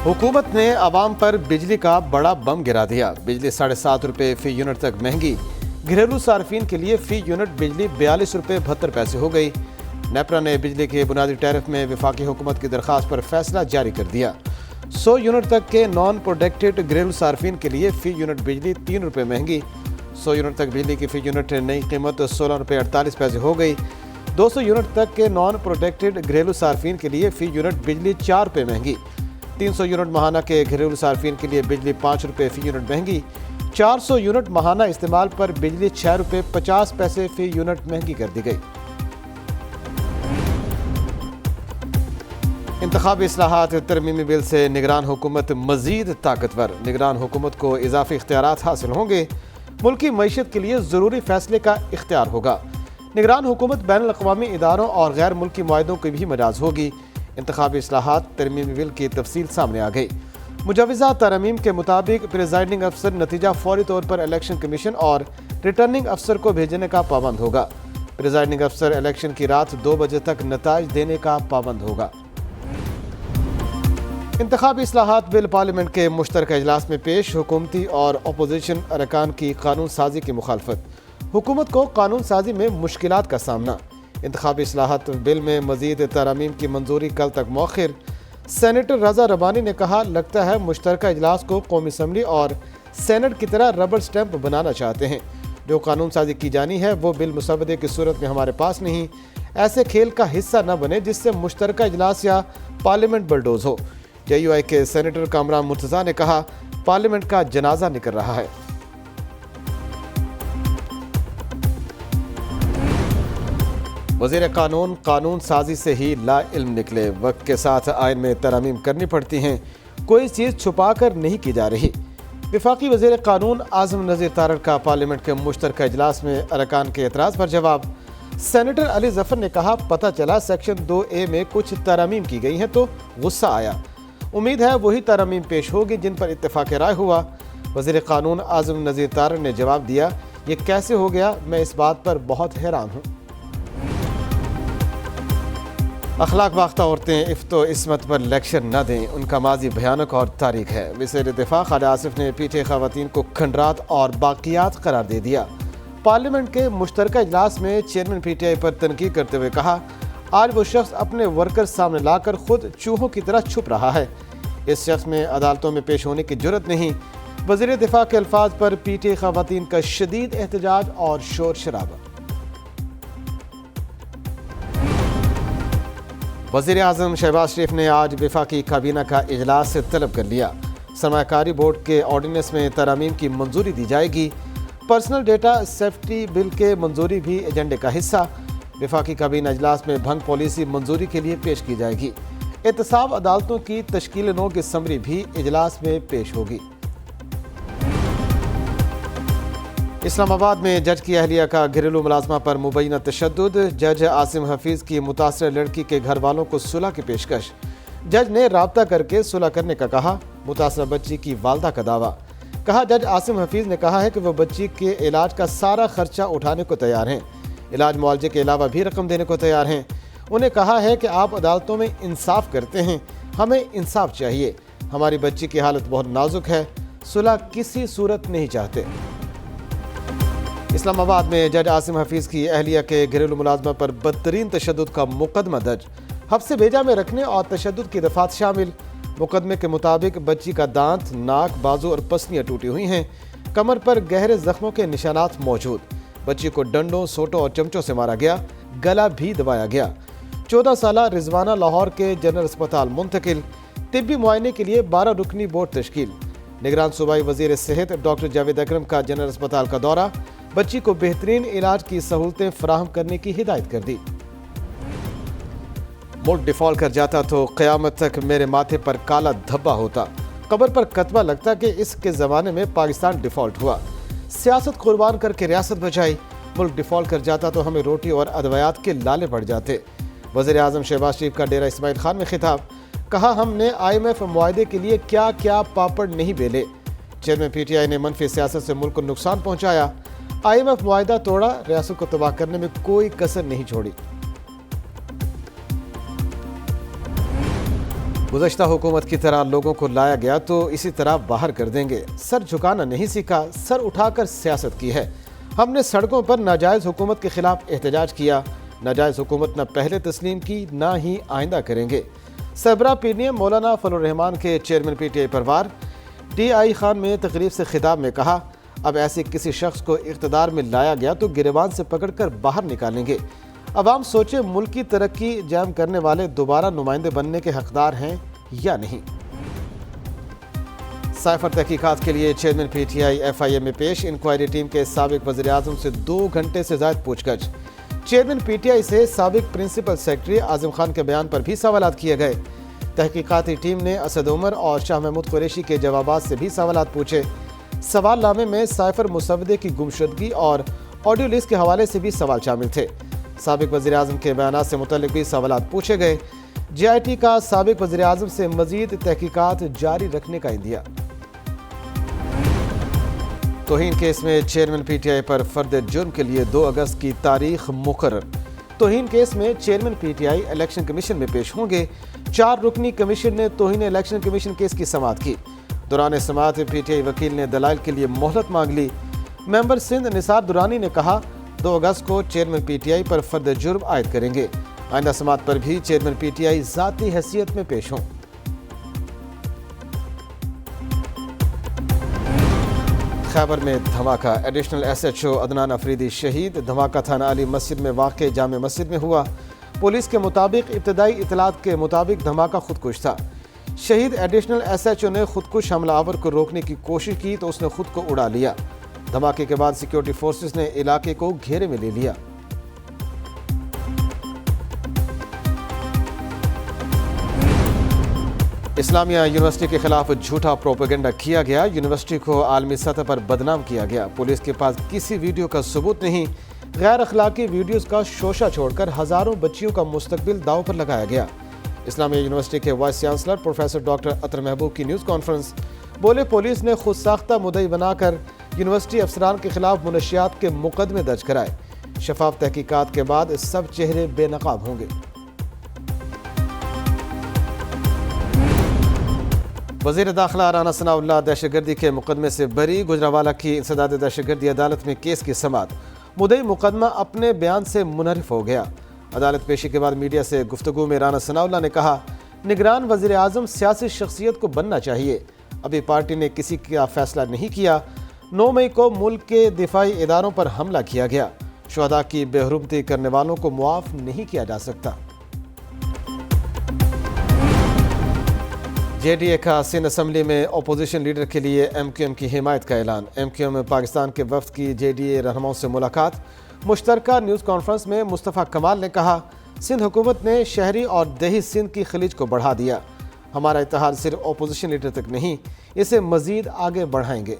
हुकूमत ने आवाम पर बिजली का बड़ा बम गिरा दिया। बिजली 7.5 रुपये फी यूनिट तक महंगी। घरेलू सार्फिन के लिए फी यूनिट बिजली 42 रुपये 72 पैसे हो गई। नेपरा ने बिजली के बुनियादी टैरिफ में वफाकी हुकूमत की दरख्वास्त पर फैसला जारी कर दिया। 100 यूनिट तक के नॉन प्रोटेक्टेड घरेलू सार्फिन के लिए फी यूनिट बिजली 3 रुपये महंगी। 100 यूनिट तक बिजली की फी यूनिट नई कीमत 16 रुपये 48 पैसे हो गई। 200 यूनिट तक के नॉन प्रोटेक्टेड घरेलू सार्फिन के लिए फी यूनिट बिजली 4 रुपये महंगी। 300 यूनिट माहाना के घरेलू सार्फिन के लिए बिजली 5 रुपये फी यूनिट महंगी। 400 यूनिट माहाना इस्तेमाल पर बिजली 6 रुपये 50 पैसे फी यूनिट महंगी कर दी गई। इंतखाबी इस्लाहात तरमीमी बिल से निगरान हुकूमत मजीद ताकतवर। निगरान हुकूमत को इजाफी इख्तियारात हासिल होंगे। मुल्की मईशत के लिए ज़रूरी फैसले का इख्तियार होगा। निगरान हुकूमत बैनुल अक़वामी इदारों और गैर मुल्की मुआहिदों की भी मजाज होगी। इंतखाबी इस्लाहात तरमीमी बिल की तफसील सामने आ गई। मुजवज़ा तरमीम के मुताबिक प्रिजाइडिंग अफसर नतीजा फौरी तौर पर इलेक्शन कमीशन और रिटर्निंग अफसर को भेजने का पाबंद होगा। प्रिजाइडिंग अफसर इलेक्शन की रात 2 बजे तक नताइज देने का पाबंद होगा। इंतखाबी इस्लाहात बिल पार्लियामेंट के मुश्तरका इजलास में पेश। हुकूमती और अपोजिशन अरकान की कानून साजी की मुखालफत। हुकूमत को कानून साजी में मुश्किलात का सामना। इंतखाबी इस्लाहात बिल में मजीद तरमीम की मंजूरी कल तक मौखिर। सेनेटर रज़ा रबानी ने कहा, लगता है मुश्तरका इजलास को कौमी असम्बली और सेनेट की तरह रबर स्टैंप बनाना चाहते हैं। जो कानून साजी की जानी है वो बिल मुसवदे की सूरत में हमारे पास नहीं। ऐसे खेल का हिस्सा न बने जिससे मुश्तरका इजलास या पार्लियामेंट बलडोज हो। JUI के सेनेटर कामरान मुर्तज़ा ने कहा, पार्लियामेंट का जनाजा निकल रहा है। वज़ीर कानून साजी से ही ला इल्म निकले। वक्त के साथ आइन में तरमीम करनी पड़ती हैं, कोई चीज़ छुपा कर नहीं की जा रही। वफाकी वज़ीर कानून आज़म नज़ीर तारड़ का पार्लियामेंट के मुश्तरका इजलास में अरकान के एतराज़ पर जवाब। सेनेटर अली ज़फ़र ने कहा, पता चला सेक्शन 2A में कुछ तरमीम की गई हैं तो गुस्सा आया। उम्मीद है वही तरमीम पेश होगी जिन पर इत्तेफाक राय हुआ। वज़ीर कानून आज़म नज़ीर तारड़ ने जवाब दिया, ये कैसे हो गया, मैं इस बात पर बहुत हैरान हूँ। अखलाक बाख्ता औरतें इफ्तो इस्मत पर लेक्चर न दें, उनका माजी भयानक और तारीख है। वज़ीर दिफा खालिद आसिफ ने पीटीआई ख़वातीन को खंडरात और बाक़ियात करार दे दिया। पार्लियामेंट के मुश्तरका इजलास में चेयरमैन पीटीआई पर तनकीद करते हुए कहा, आज वो शख्स अपने वर्कर सामने लाकर खुद चूहों की तरह छुप रहा है। इस शख्स में अदालतों में पेश होने की जुर्रत नहीं। वज़ीर दिफा के अल्फाज पर पीटीआई ख़वातीन का शदीद एहतजाज और शोर शराबा। वज़ीर आज़म शहबाज शरीफ ने आज वफाकी काबीना का इजलास तलब कर लिया। सरमायाकारी बोर्ड के ऑर्डिनेंस में तरमीम की मंजूरी दी जाएगी। पर्सनल डेटा सेफ्टी बिल के मंजूरी भी एजेंडे का हिस्सा। वफाकी काबीना इजलास में भंग पॉलिसी मंजूरी के लिए पेश की जाएगी। एहतसाब अदालतों की तश्कील नौ की समरी भी इजलास में पेश होगी। इस्लामाबाद में जज की अहलिया का घरेलू मुलाजमा पर मुबैना तशद्दुद। जज आसिम हफीज़ की मुतासर लड़की के घर वालों को सुलह की पेशकश। जज ने राब्ता करके सुलह करने का कहा। मुतासर बच्ची की वालदा का दावा। कहा, जज आसिम हफीज़ ने कहा है कि वह बच्ची के इलाज का सारा खर्चा उठाने को तैयार हैं। इलाज मुआवजे के अलावा भी रकम देने को तैयार हैं। उन्हें कहा है कि आप अदालतों में इंसाफ करते हैं, हमें इंसाफ चाहिए। हमारी बच्ची की हालत बहुत नाजुक है, सुलह किसी सूरत नहीं चाहते। इस्लामाबाद में जज आसिम हफीज़ की अहलिया के घरेलू मुलाजमा पर बदतरीन तशद्दुद का मुकदमा दर्ज। हब्से भेजा में रखने और तशद्दुद की दफात शामिल। मुकदमे के मुताबिक बच्ची का दांत, नाक, बाजू और पसलियाँ टूटी हुई हैं। कमर पर गहरे जख्मों के निशानात मौजूद। बच्ची को डंडों, सोटों और चमचों से मारा गया। गला भी दबाया गया। 14 साला रिजवाना लाहौर के जनरल अस्पताल मुंतकिल। तिब्बी मुआयने के लिए 12 रुकनी बोर्ड तश्कील। निगरान सूबाई वजीर सेहत डॉक्टर जावेद अकरम का जनरल अस्पताल का दौरा। बच्ची को बेहतरीन इलाज की सहूलतें फराहम करने की हिदायत कर दी। मुल्क डिफॉल्ट कर जाता तो क़यामत तक मेरे माथे पर काला धब्बा होता। कब्र पर कतबा लगता कि इसके ज़माने में पाकिस्तान डिफॉल्ट हुआ। सियासत कुर्बान करके रियासत बचाई। मुल्क डिफॉल्ट कर जाता तो हमें रोटी और अदवायात के लाले पड़ जाते। वज़ीर आज़म शहबाज शरीफ का डेरा इस्माइल खान में खिताब। कहा, हमने IMF मुआहदे के लिए क्या क्या पापड़ नहीं बेले। चेयरमैन PTI ने मनफी सियासत से मुल्क को नुकसान पहुँचाया। IMF मुआहदा तोड़ा, रियासत को तबाह करने में कोई कसर नहीं छोड़ी। گزشتہ حکومت کی طرح لوگوں کو لایا گیا تو اسی طرح باہر کر دیں گے۔ سر جھکانا نہیں سیکھا، سر اٹھا کر سیاست کی ہے۔ ہم نے سڑکوں پر ناجائز حکومت کے خلاف احتجاج کیا۔ ناجائز حکومت نہ پہلے تسلیم کی، نہ ہی آئندہ کریں گے۔ سربراہ پی ڈی ایم مولانا فضل الرحمان کے چیئرمین پی ٹی آئی پروار ڈی آئی خان میں تقریب سے خطاب میں کہا، اب ایسے کسی شخص کو اقتدار میں لایا گیا تو گریبان سے پکڑ کر باہر نکالیں گے۔ عوام سوچے ملک کی ترقی جام کرنے والے دوبارہ نمائندے بننے کے حقدار ہیں یا نہیں۔ سائفر تحقیقات کے لیے chairman P T I F I A میں پیش، انکوائری ٹیم کے سابق وزیر اعظم سے 2 گھنٹے سے زائد پوچھ گچھ۔ چیئرمین پی ٹی آئی سے سابق پرنسپل سیکرٹری اعظم خان کے بیان پر بھی سوالات کیے گئے۔ تحقیقاتی ٹیم نے اسد عمر اور شاہ محمود قریشی کے جوابات سے بھی سوالات پوچھے۔ سوال نامے میں سائفر مسودے کی گمشدگی اور آڈیو لیک کے حوالے سے بھی سوال شامل تھے۔ سابق وزیر اعظم کے بیانات سے متعلق بھی سوالات پوچھے گئے۔ جے آئی ٹی کا سابق وزیر اعظم سے مزید تحقیقات جاری رکھنے کا عندیہ۔ توہین کیس میں چیئرمین پی ٹی آئی پر فرد جرم کے لیے 2 اگست کی تاریخ مقرر۔ توہین کیس میں chairman P T I election commission میں پیش ہوں گے۔ 4 رکنی کمیشن نے توہین الیکشن کمیشن کیس کی سماعت کی۔ دوران سماعت پی ٹی آئی وکیل نے دلائل کے لیے مہلت مانگ لی۔ ممبر سندھ نثار درانی نے کہا 2 اگست کو چیئرمین پی ٹی آئی پر فرد جرم عائد کریں گے۔ آئندہ سماعت پر بھی چیئرمین پی ٹی آئی ذاتی حیثیت میں پیش ہوں۔ خیبر میں دھماکہ، additional S H O Adnan Afridi شہید۔ دھماکہ تھانہ علی مسجد میں واقع جامع مسجد میں ہوا۔ پولیس کے مطابق ابتدائی اطلاعات کے مطابق دھماکہ خودکش تھا۔ شہید ایڈیشنل ایس ایچ او نے خودکش حملہ آور کو روکنے کی کوشش کی تو اس نے خود کو اڑا لیا۔ دھماکے کے بعد سیکیورٹی فورسز نے علاقے کو گھیرے میں لے لیا۔ اسلامیہ یونیورسٹی کے خلاف جھوٹا پروپیگنڈا کیا گیا۔ یونیورسٹی کو عالمی سطح پر بدنام کیا گیا۔ پولیس کے پاس کسی ویڈیو کا ثبوت نہیں۔ غیر اخلاقی ویڈیوز کا شوشہ چھوڑ کر ہزاروں بچیوں کا مستقبل داؤ پر لگایا گیا۔ اسلامیہ یونیورسٹی کے وائس چانسلر پروفیسر ڈاکٹر عطر محبوب کی نیوز کانفرنس، بولے پولیس نے خود ساختہ مدعی بنا کر یونیورسٹی افسران کے خلاف منشیات کے مقدمے درج کرائے۔ شفاف تحقیقات کے بعد سب چہرے بے نقاب ہوں گے۔ وزیر داخلہ رانا ثناء اللہ دہشت گردی کے مقدمے سے بری۔ گجرانوالہ کی انسداد دہشت گردی عدالت میں کیس کی سماعت۔ مدعی مقدمہ اپنے بیان سے منحرف ہو گیا۔ عدالت پیشی کے بعد میڈیا سے گفتگو میں رانا ثناء اللہ نے کہا، نگران وزیر اعظم سیاسی شخصیت کو بننا چاہیے۔ ابھی پارٹی نے کسی کا فیصلہ نہیں کیا۔ 9 مئی کو ملک کے دفاعی اداروں پر حملہ کیا گیا۔ شہداء کی بے حرمتی کرنے والوں کو معاف نہیں کیا جا سکتا۔ جے ڈی اے کا سندھ اسمبلی میں اپوزیشن لیڈر کے لیے ایم کیو ایم کی حمایت کا اعلان۔ ایم کیو ایم پاکستان کے وفد کی جے ڈی اے رہنماؤں سے ملاقات۔ مشترکہ نیوز کانفرنس میں مصطفیٰ کمال نے کہا، سندھ حکومت نے شہری اور دیہی سندھ کی خلیج کو بڑھا دیا۔ ہمارا اتحاد صرف اپوزیشن لیڈر تک نہیں، اسے مزید آگے بڑھائیں گے۔